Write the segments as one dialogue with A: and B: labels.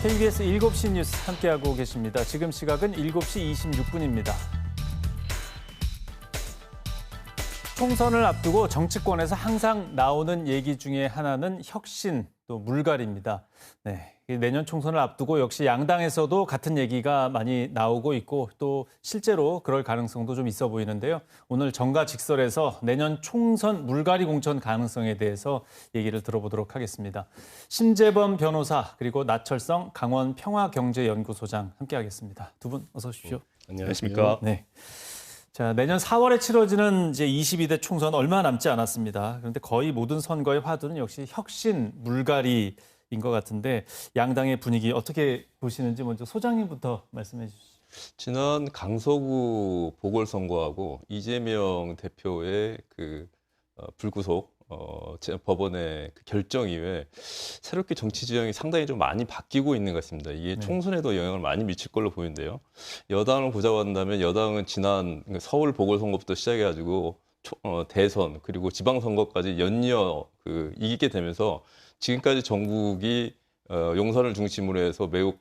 A: KBS 7시 뉴스 함께하고 계십니다. 지금 시각은 7시 26분입니다. 총선을 앞두고 정치권에서 항상 나오는 얘기 중에 하나는 혁신, 또 물갈이입니다. 네, 내년 총선을 앞두고 역시 양당에서도 같은 얘기가 많이 나오고 있고 또 실제로 그럴 가능성도 좀 있어 보이는데요. 오늘 정가직설에서 내년 총선 물갈이 공천 가능성에 대해서 얘기를 들어보도록 하겠습니다. 심재범 변호사 그리고 나철성 강원평화경제연구소장 함께하겠습니다. 두 분 어서 오십시오.
B: 안녕하십니까?
A: 네. 자, 내년 4월에 치러지는 이제 22대 총선 얼마 남지 않았습니다. 그런데 거의 모든 선거의 화두는 역시 혁신, 물갈이인 것 같은데 양당의 분위기 어떻게 보시는지 먼저 소장님부터 말씀해 주시죠.
B: 지난 강서구 보궐선거하고 이재명 대표의 불구속 법원의 그 결정 이후에 새롭게 정치 지형이 상당히 좀 많이 바뀌고 있는 것 같습니다. 이게 총선에도 영향을 많이 미칠 걸로 보이는데요. 여당을 보자고 한다면 여당은 지난 서울 보궐선거부터 시작해가지고 대선 그리고 지방선거까지 연이어 이기게 되면서 지금까지 전국이 용산을 중심으로 해서 매우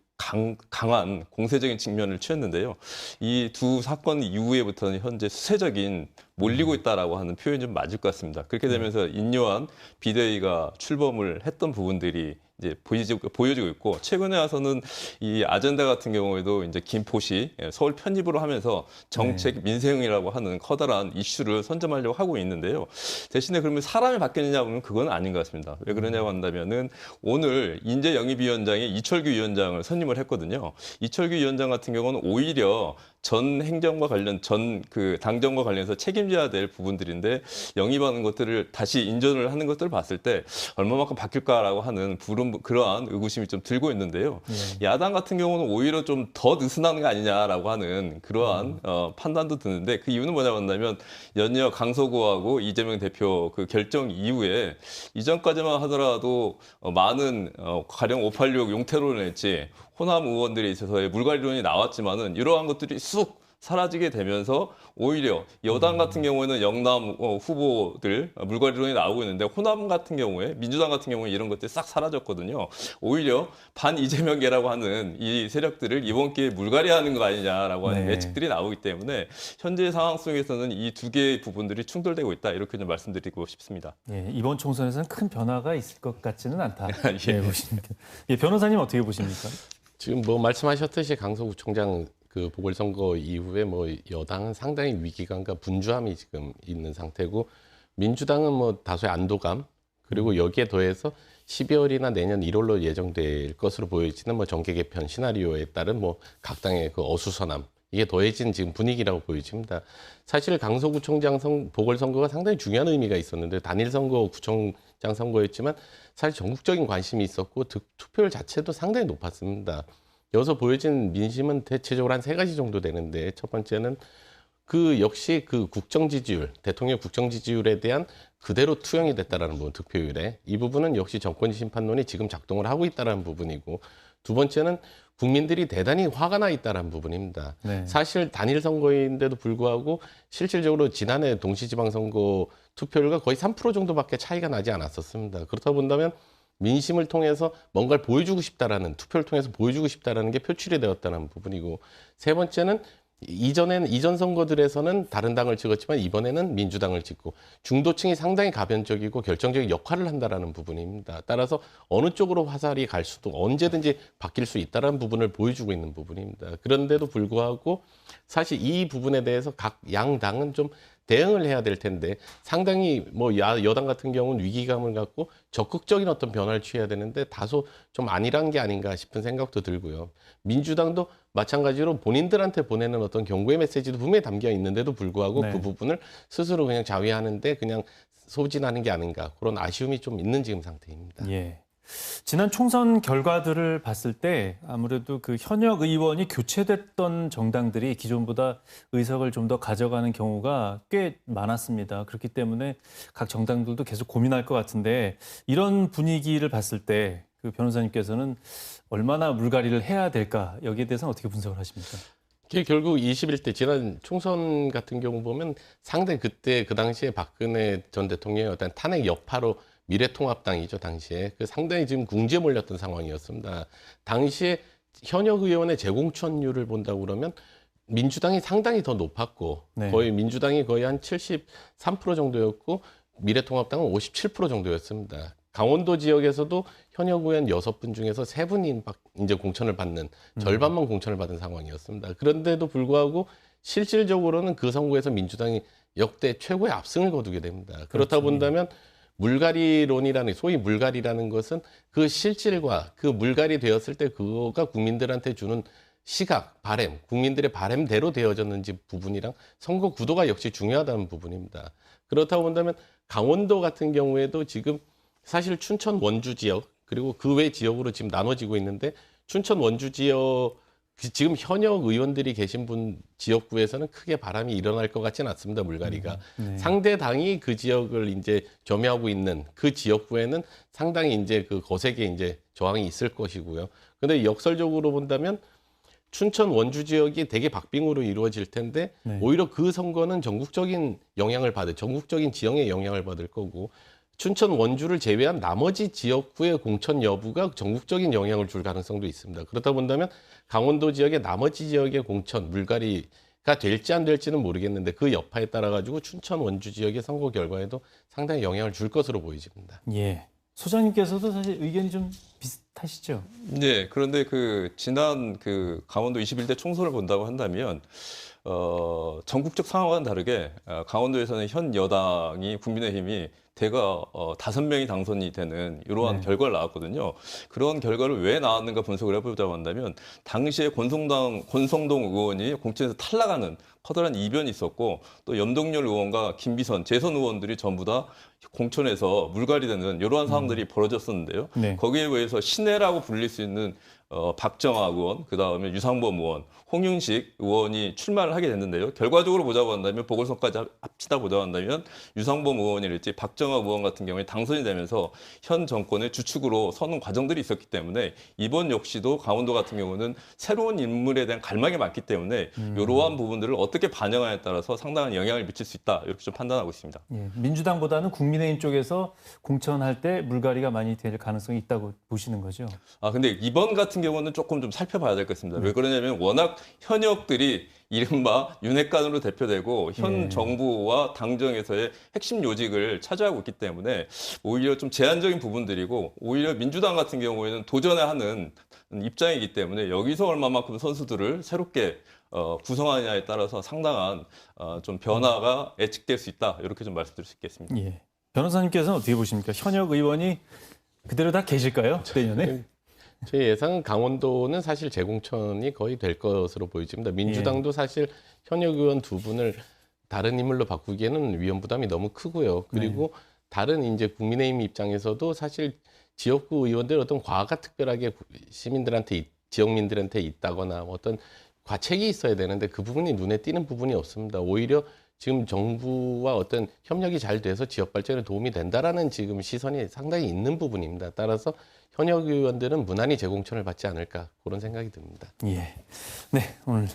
B: 강한 공세적인 측면을 취했는데요. 이 두 사건 이후에부터는 현재 수세적인 몰리고 있다라고 하는 표현이 좀 맞을 것 같습니다. 그렇게 되면서 인요한 비대위가 출범을 했던 부분들이 이제 보여지고 있고 최근에 와서는 이 아젠다 같은 경우에도 이제 김포시 서울 편입으로 하면서 정책 민생이라고 하는 커다란 이슈를 선점하려고 하고 있는데요. 대신에 그러면 사람이 바뀌느냐 보면 그건 아닌 것 같습니다. 왜 그러냐고 한다면은 오늘 인재영입위원장에 이철규 위원장을 선임을 했거든요. 이철규 위원장 같은 경우는 오히려 전 행정과 관련 당정과 관련해서 책임져야 될 부분들인데 영입하는 것들을 다시 인전을 하는 것들을 봤을 때 얼마만큼 바뀔까라고 하는 그러한 의구심이 좀 들고 있는데요. 야당 같은 경우는 오히려 좀 더 느슨한 거 아니냐라고 하는 그러한 판단도 드는데 그 이유는 뭐냐고 한다면 연이어 강서구하고 이재명 대표 그 결정 이후에 이전까지만 하더라도 많은 가령 586 용태론을했지 호남 의원들에 있어서의 물갈이론이 나왔지만은 이러한 것들이 쑥 사라지게 되면서 오히려 여당 같은 경우에는 영남 후보들 물갈이론이 나오고 있는데 호남 같은 경우에 민주당 같은 경우에 이런 것들이 싹 사라졌거든요. 오히려 반 이재명계라고 하는 이 세력들을 이번 기회에 물갈이하는 거 아니냐라고 하는 예측들이 나오기 때문에 현재 상황 속에서는 이 두 개의 부분들이 충돌되고 있다 이렇게 좀 말씀드리고 싶습니다.
A: 예, 이번 총선에서는 큰 변화가 있을 것 같지는 않다. 변호사님 어떻게 보십니까?
C: 지금 뭐 말씀하셨듯이 강서구청장 그 보궐선거 이후에 뭐 여당은 상당히 위기감과 분주함이 지금 있는 상태고 민주당은 뭐 다소의 안도감 그리고 여기에 더해서 12월이나 내년 1월로 예정될 것으로 보여지는 뭐 정계 개편 시나리오에 따른 뭐 각 당의 그 어수선함 이게 더해진 지금 분위기라고 보여집니다. 사실 강서구청장 보궐선거가 상당히 중요한 의미가 있었는데 단일 선거 구청장 선거였지만 사실 전국적인 관심이 있었고 투표율 자체도 상당히 높았습니다. 여기서 보여진 민심은 대체적으로 한 3가지 정도 되는데 첫 번째는 역시 국정 지지율, 대통령 국정 지지율에 대한 그대로 투영이 됐다라는 부분, 득표율에. 이 부분은 역시 정권 심판론이 지금 작동을 하고 있다는 부분이고 두 번째는 국민들이 대단히 화가 나 있다는 부분입니다. 사실 단일 선거인데도 불구하고 실질적으로 지난해 동시지방선거 투표율과 거의 3% 정도밖에 차이가 나지 않았었습니다. 그렇다 본다면 민심을 통해서 뭔가를 보여주고 싶다라는 투표를 통해서 보여주고 싶다라는 게 표출이 되었다는 부분이고 세 번째는 이전 선거들에서는 다른 당을 찍었지만 이번에는 민주당을 찍고 중도층이 상당히 가변적이고 결정적인 역할을 한다라는 부분입니다. 따라서 어느 쪽으로 화살이 갈 수도 언제든지 바뀔 수 있다라는 부분을 보여주고 있는 부분입니다. 그런데도 불구하고 사실 이 부분에 대해서 각 양당은 좀 대응을 해야 될 텐데 상당히 뭐 여당 같은 경우는 위기감을 갖고 적극적인 어떤 변화를 취해야 되는데 다소 좀 안일한 게 아닌가 싶은 생각도 들고요. 민주당도 마찬가지로 본인들한테 보내는 어떤 경고의 메시지도 분명히 담겨 있는데도 불구하고 그 부분을 스스로 그냥 자위하는데 그냥 소진하는 게 아닌가 그런 아쉬움이 좀 있는 지금 상태입니다.
A: 예. 지난 총선 결과들을 봤을 때 아무래도 그 현역 의원이 교체됐던 정당들이 기존보다 의석을 좀 더 가져가는 경우가 꽤 많았습니다. 그렇기 때문에 각 정당들도 계속 고민할 것 같은데 이런 분위기를 봤을 때 그 변호사님께서는 얼마나 물갈이를 해야 될까 여기에 대해서는 어떻게 분석을 하십니까?
C: 결국 21대 지난 총선 같은 경우 보면 상당히 그때 그 당시에 박근혜 전 대통령의 어떤 탄핵 여파로 미래통합당이죠, 당시에. 그 상당히 지금 궁지에 몰렸던 상황이었습니다. 당시에 현역 의원의 재공천율을 본다고 그러면 민주당이 상당히 더 높았고,
A: 네.
C: 거의 민주당이 거의 한 73% 정도였고, 미래통합당은 57% 정도였습니다. 강원도 지역에서도 현역 의원 6분 중에서 3분이 이제 공천을 받는, 절반만 공천을 받은 상황이었습니다. 그런데도 불구하고 실질적으로는 그 선거에서 민주당이 역대 최고의 압승을 거두게 됩니다. 그렇다 본다면 물갈이론이라는, 소위 물갈이라는 것은 그 실질과 그 물갈이 되었을 때 그거가 국민들한테 주는 시각, 바램, 국민들의 바램대로 되어졌는지 부분이랑 선거 구도가 역시 중요하다는 부분입니다. 그렇다고 본다면 강원도 같은 경우에도 지금 사실 춘천 원주 지역 그리고 그 외 지역으로 지금 나눠지고 있는데, 춘천 원주 지역 지금 현역 의원들이 계신 분 지역구에서는 크게 바람이 일어날 것 같지는 않습니다. 물갈이가.
A: 네.
C: 상대 당이 그 지역을 이제 점유하고 있는 그 지역구에는 상당히 이제 그 거세게 이제 저항이 있을 것이고요. 근데 역설적으로 본다면 춘천 원주 지역이 되게 박빙으로 이루어질 텐데,
A: 네.
C: 오히려 그 선거는 전국적인 전국적인 지형의 영향을 받을 거고, 춘천 원주를 제외한 나머지 지역구의 공천 여부가 전국적인 영향을 줄 가능성도 있습니다. 그렇다 본다면 강원도 지역의 나머지 지역의 공천 물갈이가 될지 안 될지는 모르겠는데, 그 여파에 따라 가지고 춘천 원주 지역의 선거 결과에도 상당히 영향을 줄 것으로 보여집니다.
A: 예. 소장님께서도 사실 의견이 좀 비슷하시죠?
B: 네, 그런데 그 지난 그 강원도 21대 총선을 본다고 한다면 전국적 상황과는 다르게 강원도에서는 현 여당이 국민의힘이 대가 5명이 당선이 되는 이러한
A: 네.
B: 결과를 나왔거든요. 그런 결과를 왜 나왔는가 분석을 해보자고 한다면, 당시에 권성동 의원이 공천에서 탈락하는 커다란 이변이 있었고, 또 염동열 의원과 김비선, 재선 의원들이 전부 다 공천에서 물갈이되는 이러한 상황들이 벌어졌었는데요.
A: 네.
B: 거기에 의해서 신해라고 불릴 수 있는 박정아 의원, 그다음에 유상범 의원, 홍윤식 의원이 출마를 하게 됐는데요. 결과적으로 보자고 한다면, 보궐선거까지 합치다 보자고 한다면 유상범 의원이랄지 박정아 의원 같은 경우에 당선이 되면서 현 정권의 주축으로 서는 과정들이 있었기 때문에, 이번 역시도 강원도 같은 경우는 새로운 인물에 대한 갈망이 많기 때문에 이러한 부분들을 어떻게 반영하냐에 따라서 상당한 영향을 미칠 수 있다, 이렇게 좀 판단하고 있습니다.
A: 예. 민주당보다는 국민의힘 쪽에서 공천할 때 물갈이가 많이 될 가능성이 있다고 보시는 거죠?
B: 근데 이번 같은 경우는 조금 좀 살펴봐야 될 것 같습니다. 왜 그러냐면 워낙 현역들이 이른바 윤핵관으로 대표되고 현
A: 예.
B: 정부와 당정에서의 핵심 요직을 차지하고 있기 때문에 오히려 좀 제한적인 부분들이고, 오히려 민주당 같은 경우에는 도전을 하는 입장이기 때문에 여기서 얼마만큼 선수들을 새롭게 구성하느냐에 따라서 상당한 좀 변화가 예측될 수 있다, 이렇게 좀 말씀드릴 수 있겠습니다.
A: 예. 변호사님께서는 어떻게 보십니까? 현역 의원이 그대로 다 계실까요? 내년에?
C: 제 예상은 강원도는 사실 재공천이 거의 될 것으로 보여집니다. 민주당도 사실 현역 의원 2분을 다른 인물로 바꾸기에는 위험 부담이 너무 크고요. 그리고 다른 이제 국민의힘 입장에서도 사실 지역구 의원들 어떤 과가 특별하게 시민들한테, 지역민들한테 있다거나 어떤 과책이 있어야 되는데 그 부분이 눈에 띄는 부분이 없습니다. 오히려 지금 정부와 어떤 협력이 잘 돼서 지역 발전에 도움이 된다라는 지금 시선이 상당히 있는 부분입니다. 따라서 현역 의원들은 무난히 재공천을 받지 않을까, 그런 생각이 듭니다.
A: 예. 네, 오늘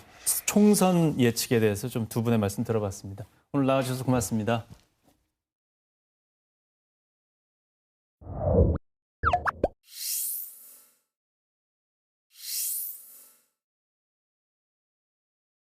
A: 총선 예측에 대해서 좀 두 분의 말씀 들어봤습니다. 오늘 나와주셔서 고맙습니다.